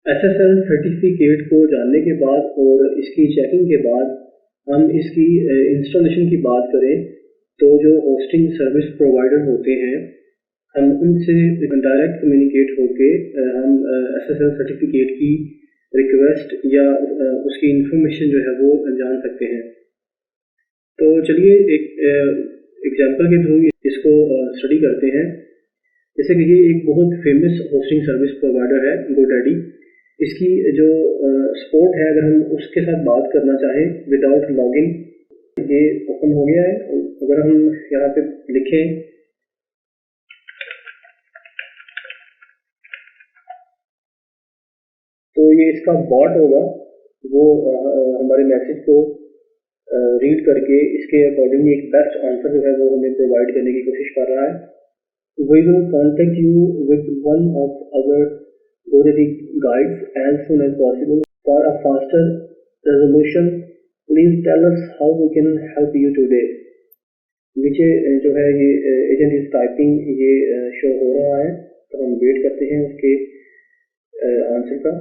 SSL certificate को जानने के बाद और इसकी चेकिंग के बाद हम इसकी इंस्टॉलेशन की बात करें तो जो होस्टिंग सर्विस प्रोवाइडर होते हैं हम उनसे डायरेक्ट कम्युनिकेट होके हम SSL सर्टिफिकेट की रिक्वेस्ट या उसकी इंफॉर्मेशन जो है वो जान सकते हैं। तो चलिए एक एग्जांपल के थ्रू इसको स्टडी करते हैं। जैसे कि ये एक बहुत फेमस होस्टिंग सर्विस प्रोवाइडर है GoDaddy। इसकी जो सपोर्ट है अगर हम उसके साथ बात करना चाहें विदाउट लॉगिन, ये ओपन हो गया है। अगर हम यहाँ पे लिखें तो ये इसका बॉट होगा, वो हमारे मैसेज को रीड करके इसके अकॉर्डिंगली एक बेस्ट आंसर जो है वो हमें प्रोवाइड करने की कोशिश कर रहा है। We will contact you with one of our GoDaddy guides as soon as possible. For a faster resolution, please tell us how we can help you today. नीचे जो है ये एजेंट इज टाइपिंग ये शो हो रहा है, तो हम वेट करते हैं उसके आंसर का।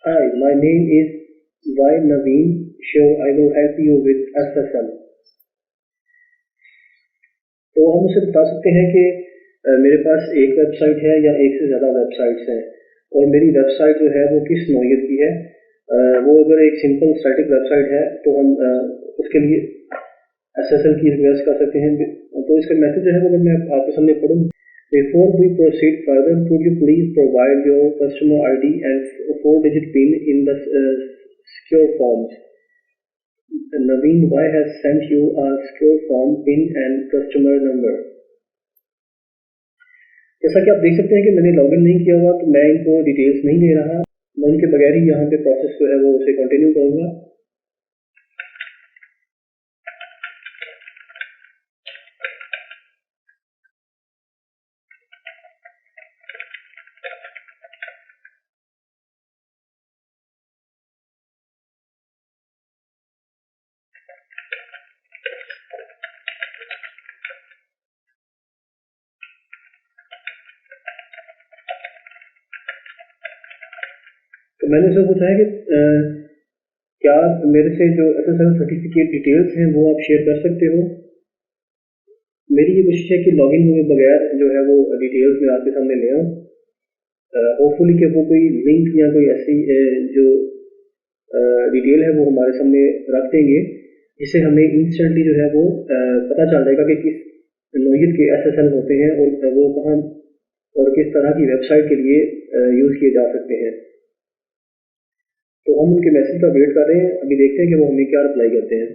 Hi, my name is Y Naveen. Sure, I will help you with SSL. तो हम उसे बता सकते हैं कि मेरे पास एक वेबसाइट है या एक से ज़्यादा वेबसाइट्स हैं और मेरी वेबसाइट जो है वो किस नौइयत की है। वो अगर एक सिंपल स्टैटिक वेबसाइट है तो हम उसके लिए SSL की रिक्वेस्ट कर सकते हैं। तो इसका मैसेज जो है वो अगर मैं आपके सामने पढ़ूँ, Before we proceed further, could you please provide your customer ID and 4-digit PIN in the secure forms? Naveen Y has sent you a secure form, PIN and customer number. जैसा कि आप देख सकते हैं कि मैंने लॉगिन नहीं किया हुआ, तो मैं इनको डिटेल्स नहीं दे रहा, मैं उनके बगैर ही यहाँ पे प्रोसेस जो है वो उसे कंटिन्यू करूँगा। तो मैंने उससे पूछा है कि क्या मेरे से जो SSL सर्टिफिकेट डिटेल्स हैं वो आप शेयर कर सकते हो। मेरी ये कोशिश है कि लॉगिन हुए बगैर जो है वो डिटेल्स मैं आपके सामने ले आऊँ। होपफुली कि वो कोई लिंक या कोई ऐसी जो डिटेल है वो हमारे सामने रख देंगे जिससे हमें इंस्टेंटली जो है वो पता चल जाएगा कि किस नौइयत के SSL होते हैं और वो कहाँ और किस तरह की वेबसाइट के लिए यूज़ किए जा सकते हैं। तो हम उनके मैसेज का वेट कर रहे हैं, अभी देखते हैं कि वो हमें क्या रिप्लाई करते हैं।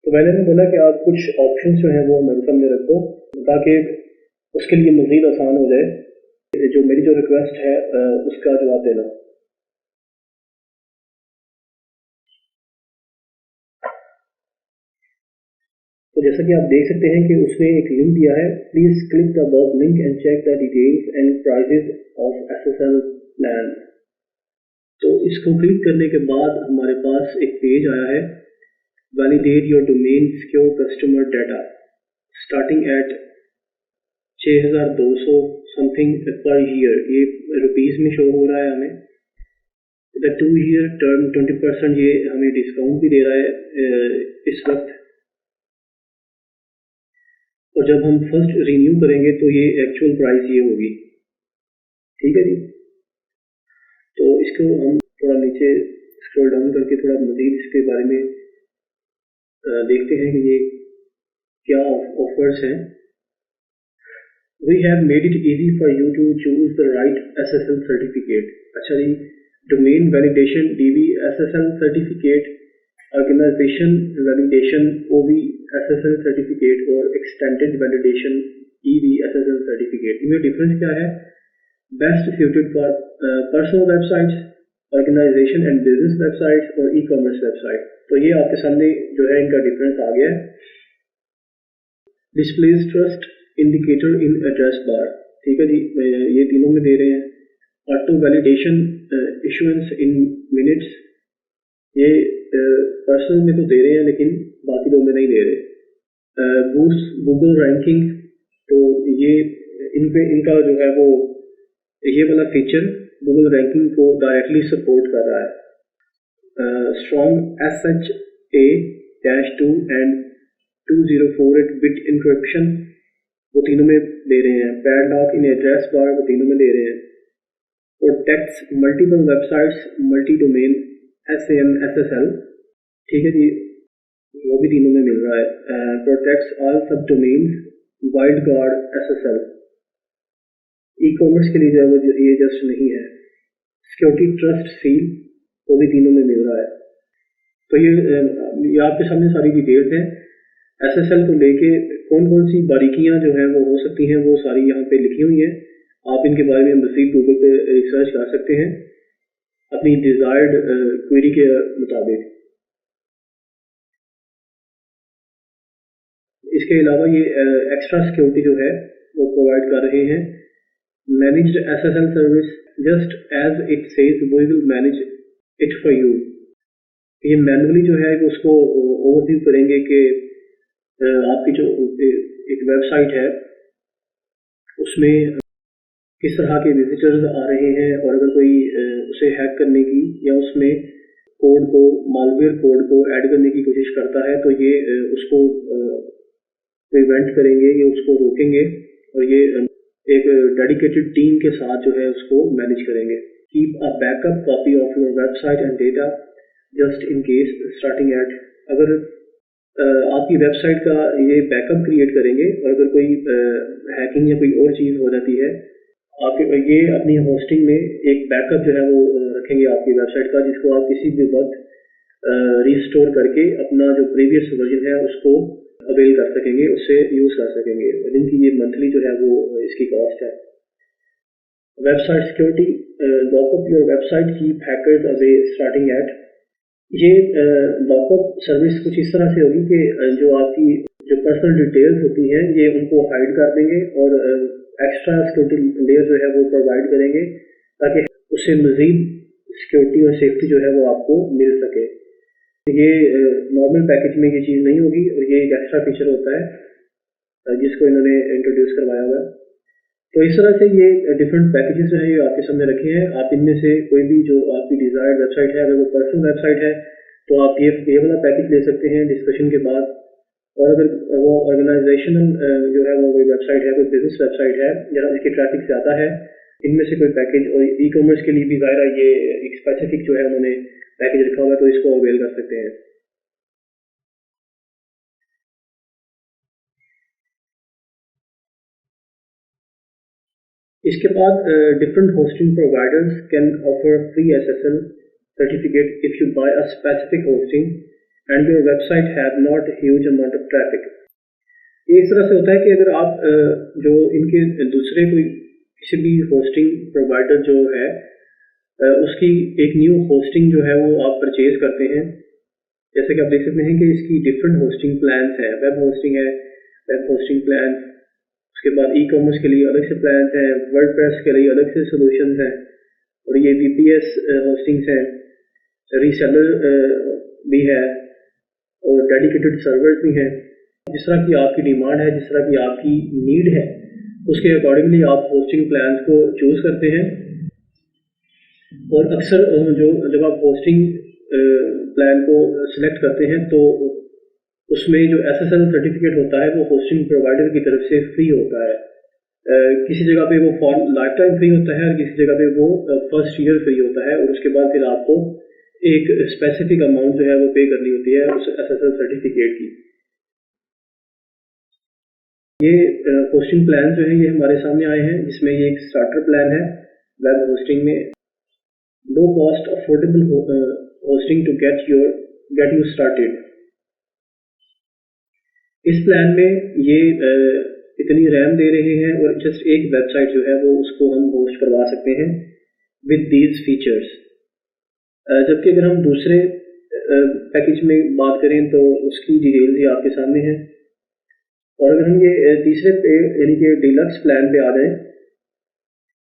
तो मैंने भी बोला कि आप कुछ ऑप्शंस जो हैं वो मेरे सामने रखो ताकि उसके लिए मज़ीद आसान हो जाए जो मेरी जो रिक्वेस्ट है उसका जवाब देना। तो जैसा कि आप देख सकते हैं कि उसने एक लिंक दिया है, please click the above link and check the details and prices of SSL plan. तो इसको क्लिक करने के बाद हमारे पास एक पेज आया है, validate your domain secure customer data starting at 6200 something per year, ये रुपीज़ में शो हो रहा है हमें। द 2 ईयर टर्म 20% ये हमें डिस्काउंट भी दे रहा है इस वक्त, और जब हम फर्स्ट रिन्यू करेंगे तो ये एक्चुअल प्राइस ये होगी। ठीक है जी, तो इसको हम थोड़ा नीचे स्क्रॉल डाउन करके थोड़ा मज़ीद इसके बारे में देखते हैं कि ये क्या ऑफर्स हैं। We have made it easy for you to choose the right SSL certificate. अच्छा जी, domain validation DV SSL certificate, organization validation OV SSL certificate और extended validation EV SSL certificate। इनमें डिफरेंस क्या है? Best suited for personal websites, organization and business websites और e-commerce website। तो ये आपके सामने जो है इनका डिफरेंस आ गया है। डिस्प्लेज ट्रस्ट इंडिकेटर इन एड्रेस बार, ठीक है जी, ये तीनों में दे रहे हैं। ऑटो वैलिडेशन इशुएंस इन मिनट्स, ये पर्सनल में तो दे रहे हैं लेकिन बाकी लोग में नहीं दे रहे। बूस्ट गूगल रैंकिंग, तो ये इनका जो है वो ये वाला फीचर गूगल रैंकिंग को डायरेक्टली सपोर्ट कर रहा है। Strong SHA-2 and 2048 bit encryption, वो तीनों में दे रहे हैं। पैडलॉक इन एड्रेस बार, वो तीनों में दे रहे हैं। Protects multiple websites multi domain SAM SSL, ठीक है जी, वो भी तीनों में मिल रहा है। प्रोटेक्ट्स ऑल सब domains wild card SSL, e commerce के लिए जो है वो ये जस्ट नहीं है। सिक्योरिटी ट्रस्ट सील, वो भी तीनों में मिल रहा है। तो ये आपके सामने सारी डिटेल्स हैं। SSL को लेके कौन कौन सी बारीकियां जो है वो हो सकती हैं, वो सारी यहाँ पे लिखी हुई हैं। आप इनके बारे में मज़ीद गूगल पे रिसर्च कर सकते हैं अपनी डिज़ायर्ड क्वेरी के मुताबिक। इसके अलावा ये एक्स्ट्रा सिक्योरिटी जो है वो प्रोवाइड कर रहे हैं। Managed SSL service, just as it says we will manage it for you. ये मैनुअली जो है उसको ओवरव्यू करेंगे कि आपकी जो एक वेबसाइट है उसमें किस तरह के विजिटर्स आ रहे हैं, और अगर कोई उसे हैक करने की या उसमें कोड को मालवेयर कोड को ऐड करने की कोशिश करता है तो ये उसको प्रिवेंट करेंगे, ये उसको रोकेंगे और ये एक डेडिकेटेड टीम के साथ जो है उसको मैनेज करेंगे। Keep a backup copy of your website and data just in case starting at, अगर आपकी वेबसाइट का ये बैकअप क्रिएट करेंगे और अगर कोई हैकिंग या कोई और चीज़ हो जाती है, आप ये अपनी होस्टिंग में एक बैकअप जो है वो रखेंगे आपकी वेबसाइट का, जिसको आप किसी भी वक्त रिस्टोर करके अपना जो प्रीवियस वर्जन है उसको अवेल कर सकेंगे, उससे यूज़ कर सकेंगे। जिनकी ये मंथली जो है वो इसकी कॉस्ट है। Website security, lockup your website, keep hackers away starting at, ये लॉकअप सर्विस कुछ इस तरह से होगी कि जो आपकी जो पर्सनल डिटेल्स होती हैं ये उनको हाइड कर देंगे और एक्स्ट्रा सिक्योरिटी लेयर जो है वो प्रोवाइड करेंगे ताकि उससे मज़ीद सिक्योरिटी और सेफ्टी जो है वो आपको मिल सके। ये नॉर्मल पैकेज में ये चीज़ नहीं होगी और ये एक एक्स्ट्रा फीचर होता है जिसको इन्होंने इंट्रोड्यूस करवाया हुआ है। तो इस तरह से ये डिफरेंट पैकेजेस जो हैं ये आपके सामने रखे हैं। आप इनमें से कोई भी जो आपकी डिज़ायर्ड वेबसाइट है, अगर वो पर्सनल वेबसाइट है तो आप ये वाला पैकेज ले सकते हैं डिस्कशन के बाद, और अगर वो ऑर्गेनाइजेशनल जो है वो कोई वेबसाइट है, कोई बिजनेस वेबसाइट है जहाँ जिसकी ट्रैफिक ज़्यादा है, इनमें से कोई पैकेज, और ई कॉमर्स के लिए भी ज़ाहिर ये एक स्पेसिफिक जो है उन्होंने पैकेज रखा होगा तो इसको अवेल कर सकते हैं। इसके बाद different hosting providers can offer free SSL certificate if you buy a specific hosting and your website have not huge amount of traffic. ये इस तरह से होता है कि अगर आप जो इनके दूसरे कोई किसी भी होस्टिंग प्रोवाइडर जो है उसकी एक न्यू होस्टिंग जो है वो आप परचेज करते हैं, जैसे कि आप देख सकते हैं कि इसकी डिफरेंट होस्टिंग प्लान्स हैं। वेब होस्टिंग है, वेब होस्टिंग प्लान, उसके बाद ई कॉमर्स के लिए अलग से प्लान्स हैं, वर्डप्रेस के लिए अलग से सोल्यूशंस हैं, और ये VPS होस्टिंग्स हैं, रीसेलर भी है और डेडिकेटेड सर्वर्स भी हैं। जिस तरह की आपकी डिमांड है, जिस तरह की आपकी नीड है, उसके अकॉर्डिंगली आप होस्टिंग प्लान्स को चूज़ करते हैं। और अक्सर जो जब आप होस्टिंग प्लान को सिलेक्ट करते हैं तो उसमें जो SSL सर्टिफिकेट होता है वो होस्टिंग प्रोवाइडर की तरफ से फ्री होता है। किसी जगह पे वो फॉर लाइफ टाइम फ्री होता है और किसी जगह पे वो फर्स्ट ईयर फ्री होता है, और उसके बाद फिर आपको एक स्पेसिफिक अमाउंट जो है वो पे करनी होती है उस SSL सर्टिफिकेट की। ये होस्टिंग प्लान जो है ये हमारे सामने आए हैं, जिसमें ये एक स्टार्टर प्लान है वेब होस्टिंग में, low cost affordable hosting to get you started. इस प्लान में ये इतनी रैम दे रहे हैं और जस्ट एक वेबसाइट जो है वो उसको हम होस्ट करवा सकते हैं विद दीज फीचर्स। जबकि अगर हम दूसरे पैकेज में बात करें तो उसकी डिटेल्स ही आपके सामने है। और अगर हम ये तीसरे पे यानी कि डिलक्स प्लान पे आ जाएं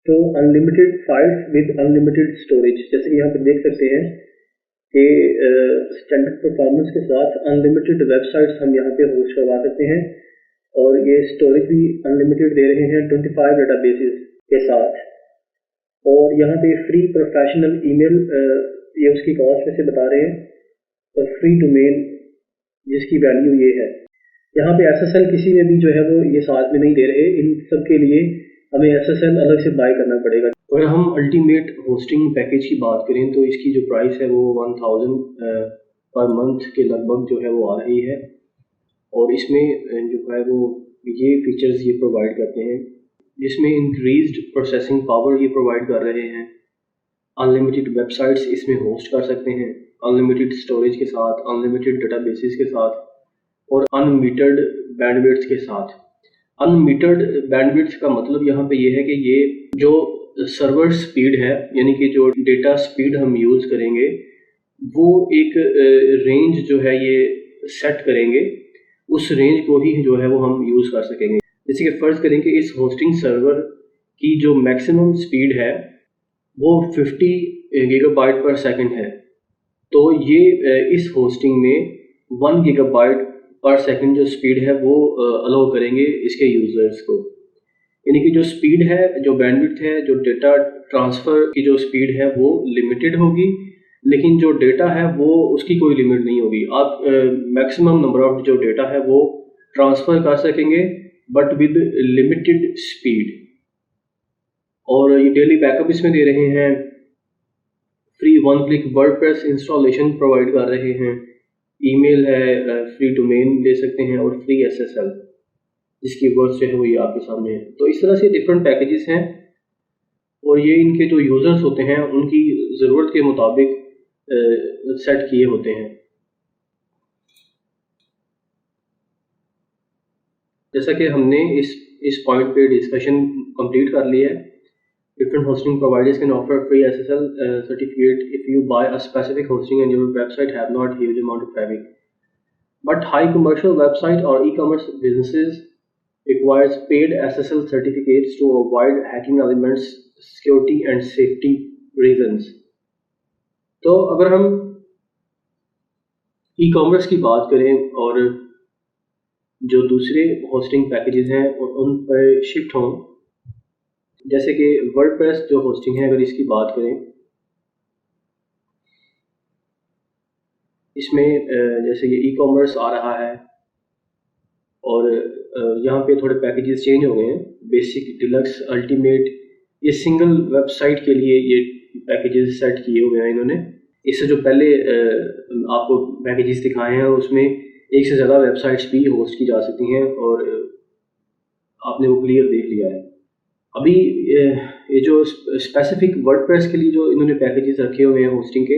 तो unlimited files with unlimited storage, जैसे कि यहाँ पर देख सकते हैं कि स्टैंडर्ड परफॉर्मेंस के साथ अनलिमिटेड वेबसाइट्स हम यहाँ पे होस्ट करवा सकते हैं और ये स्टोरेज भी अनलिमिटेड दे रहे हैं 25 डेटाबेसेस के साथ। और यहाँ पे फ्री प्रोफेशनल ईमेल ये उसकी कॉस्ट में से बता रहे हैं और फ्री डोमेन जिसकी वैल्यू ये है। यहाँ पे SSL किसी में भी जो है वो ये साथ में नहीं दे रहे, इन सब के लिए हमें SSL अलग से बाय करना पड़ेगा। अगर हम अल्टीमेट होस्टिंग पैकेज की बात करें तो इसकी जो प्राइस है वो 1000 पर मंथ के लगभग जो है वो आ रही है और इसमें जो है वो ये फीचर्स ये प्रोवाइड करते हैं जिसमें इंक्रीज्ड प्रोसेसिंग पावर ये प्रोवाइड कर रहे हैं, अनलिमिटेड वेबसाइट्स इसमें होस्ट कर सकते हैं अनलिमिटेड स्टोरेज के साथ, अनलिमिटेड डेटाबेसेस के साथ और अनमीटर्ड बैंडविड्थ के साथ। अनमीटर्ड बैंडविड्थ का मतलब यहाँ पे ये है कि ये जो सर्वर स्पीड है यानी कि जो डेटा स्पीड हम यूज़ करेंगे वो एक रेंज जो है ये सेट करेंगे, उस रेंज को ही जो है वो हम यूज़ कर सकेंगे। जैसे कि फ़र्ज़ करें कि इस होस्टिंग सर्वर की जो मैक्सिमम स्पीड है वो 50 गीगाबाइट पर सेकंड है, तो ये इस होस्टिंग में 1 गीगाबाइट पर सेकंड जो स्पीड है वो अलाउ करेंगे इसके यूज़र्स को। यानी कि जो स्पीड है, जो बैंडविड्थ है, जो डेटा ट्रांसफ़र की जो स्पीड है वो लिमिटेड होगी, लेकिन जो डेटा है वो उसकी कोई लिमिट नहीं होगी। आप मैक्सिमम नंबर ऑफ जो डेटा है वो ट्रांसफ़र कर सकेंगे बट विद लिमिटेड स्पीड। और ये डेली बैकअप इसमें दे रहे हैं, free 1 click WordPress installation provide कर रहे हैं, ईमेल है, फ्री डोमेन ले सकते हैं और फ्री SSL जिसकी वर्थ जो है वो ये आपके सामने है। तो इस तरह से डिफरेंट पैकेजेस हैं और ये इनके जो यूज़र्स होते हैं उनकी ज़रूरत के मुताबिक सेट किए होते हैं। जैसा कि हमने इस पॉइंट पे डिस्कशन कंप्लीट कर लिया है। Different hosting providers can offer free SSL certificate if you buy a specific hosting and your website have not huge amount of traffic. But high commercial website or e-commerce businesses requires paid SSL certificates to avoid hacking elements, security and safety reasons. तो अगर हम e-commerce की बात करें और जो दूसरे hosting packages हैं उन पर शिफ्ट हों, जैसे कि वर्डप्रेस जो होस्टिंग है अगर इसकी बात करें, इसमें जैसे ये ई-कॉमर्स आ रहा है और यहाँ पे थोड़े पैकेजेस चेंज हो गए हैं, बेसिक, डिलक्स, अल्टीमेट, ये सिंगल वेबसाइट के लिए ये पैकेजेस सेट किए हुए हैं इन्होंने। इससे जो पहले आपको पैकेजेस दिखाए हैं उसमें एक से ज़्यादा वेबसाइट्स भी होस्ट की जा सकती हैं और आपने वो क्लियर देख लिया है। अभी ये जो स्पेसिफिक वर्डप्रेस के लिए जो इन्होंने पैकेजेस रखे हुए हैं होस्टिंग के,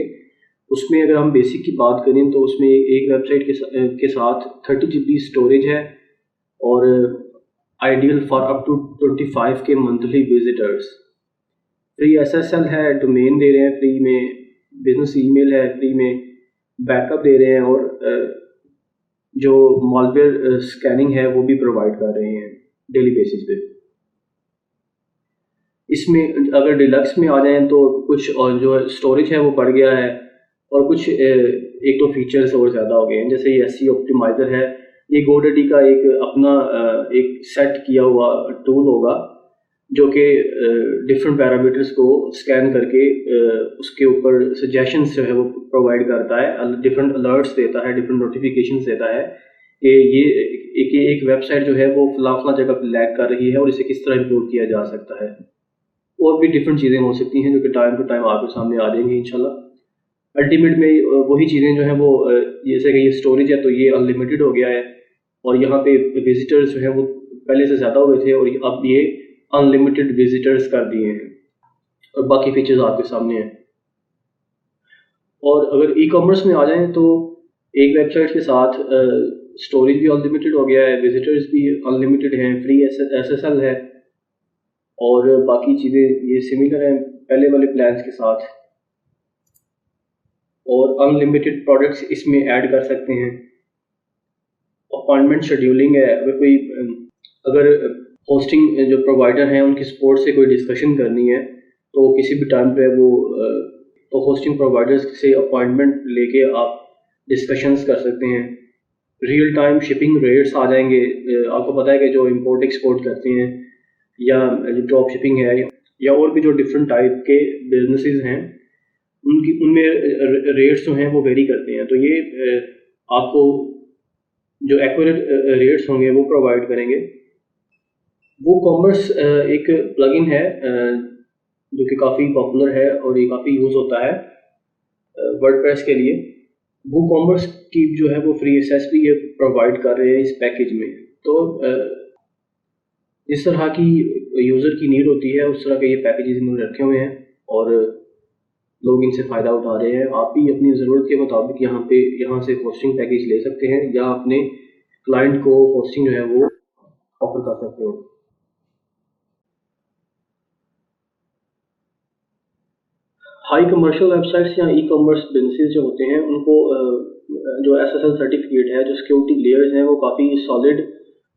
उसमें अगर हम बेसिक की बात करें तो उसमें एक वेबसाइट के साथ 30 GB स्टोरेज है और आइडियल फॉर अप टू 25 के मंथली विजिटर्स। फ्री SSL है, डोमेन दे रहे हैं फ्री में, बिजनेस ईमेल है फ्री में, बैकअप दे रहे हैं और जो मॉलवेयर स्कैनिंग है वो भी प्रोवाइड कर रहे हैं डेली बेसिस पे। इसमें अगर डिलक्स में आ जाएं तो कुछ और जो स्टोरेज है वो बढ़ गया है और कुछ एक दो फीचर्स और ज़्यादा हो गए हैं। जैसे ये SEO ऑप्टिमाइज़र है, ये GoDaddy का एक अपना एक सेट किया हुआ टूल होगा जो कि डिफरेंट पैरामीटर्स को स्कैन करके उसके ऊपर सजेशंस जो है वो प्रोवाइड करता है, डिफरेंट अलर्ट्स देता है, डिफरेंट नोटिफिकेशंस देता है कि ये एक वेबसाइट जो है वो फला जगह पर लैग कर रही है और इसे किस तरह इम्प्रूव किया जा सकता है। और भी डिफरेंट चीज़ें हो सकती हैं जो कि टाइम टू टाइम आपके सामने आ जाएंगी इंशाल्लाह। अल्टीमेट में वही चीज़ें जो हैं वो जैसे कि ये स्टोरेज है तो ये अनलिमिटेड हो गया है और यहाँ पे विजिटर्स जो हैं वो पहले से ज़्यादा हुए थे और अब ये अनलिमिटेड विजिटर्स कर दिए हैं और बाकी फीचर्स आपके सामने हैं। और अगर ई-कॉमर्स में आ जाएं तो एक वेबसाइट के साथ स्टोरेज भी अनलिमिटेड हो गया है, विजिटर्स भी अनलिमिटेड हैं, फ्री SSL है और बाकी चीज़ें ये सिमिलर हैं पहले वाले प्लान्स के साथ और अनलिमिटेड प्रोडक्ट्स इसमें ऐड कर सकते हैं। अपॉइंटमेंट शेड्यूलिंग है, अगर कोई अगर होस्टिंग जो प्रोवाइडर हैं उनकी सपोर्ट से कोई डिस्कशन करनी है तो किसी भी टाइम पे वो तो होस्टिंग प्रोवाइडर्स से अपॉइंटमेंट लेके आप डिस्कशंस कर सकते हैं। रियल टाइम शिपिंग रेट्स आ जाएंगे। आपको पता है कि जो इंपोर्ट एक्सपोर्ट करते हैं या जो ड्रॉप शिपिंग है या और भी जो डिफरेंट टाइप के बिजनेसेस हैं उनमें रेट्स जो हैं वो वेरी करते हैं, तो ये आपको जो एक्यूरेट रेट्स होंगे वो प्रोवाइड करेंगे। WooCommerce एक प्लगइन है जो कि काफ़ी पॉपुलर है और ये काफ़ी यूज़ होता है वर्डप्रेस के लिए। WooCommerce की जो है वो फ्री एक्सेस भी ये प्रोवाइड कर रहे हैं इस पैकेज में। तो जिस तरह की यूज़र की नीड होती है उस तरह के ये पैकेजेस इन्होंने रखे हुए हैं और लोग इनसे फ़ायदा उठा रहे हैं। आप भी अपनी ज़रूरत के मुताबिक यहाँ से होस्टिंग पैकेज ले सकते हैं या अपने क्लाइंट को होस्टिंग जो है वो ऑफर कर सकते हैं। हाई कमर्शियल वेबसाइट्स या ई-कॉमर्स बिजनेसेस जो होते हैं उनको जो SSL सर्टिफिकेट है, जो सिक्योरिटी लेयर्स हैं वो काफ़ी सॉलिड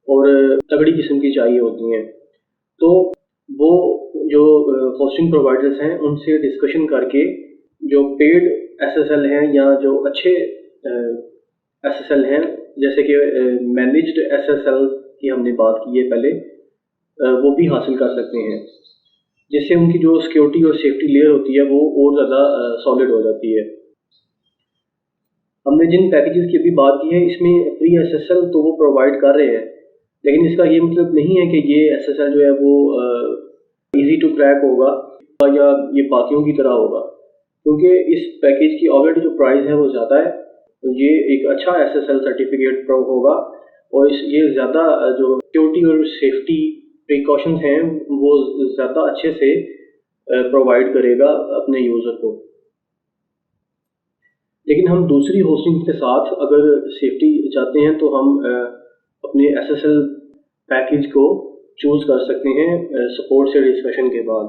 और तगड़ी किस्म की चाहिए होती हैं। तो वो जो होस्टिंग प्रोवाइडर्स हैं उनसे डिस्कशन करके जो पेड SSL हैं या जो अच्छे SSL हैं, जैसे कि मैनेज्ड SSL की हमने बात की है पहले, वो भी हासिल कर सकते हैं, जिससे उनकी जो सिक्योरिटी और सेफ्टी लेयर होती है वो और ज़्यादा सॉलिड हो जाती है। हमने जिन पैकेजेस की अभी बात की है इसमें फ्री SSL तो वो प्रोवाइड कर रहे हैं, लेकिन इसका ये मतलब नहीं है कि ये SSL जो है वो इजी टू क्रैक होगा या ये बाकियों की तरह होगा, क्योंकि इस पैकेज की ऑलरेडी जो प्राइस है वो ज़्यादा है। तो ये एक अच्छा SSL सर्टिफिकेट होगा और ये ज़्यादा जो सिक्योरिटी और सेफ्टी प्रिकॉशंस हैं वो ज़्यादा अच्छे से प्रोवाइड करेगा अपने यूज़र को। लेकिन हम दूसरी होस्टिंग के साथ अगर सेफ्टी चाहते हैं तो हम अपने SSL पैकेज को चूज़ कर सकते हैं सपोर्ट से डिस्कशन के बाद।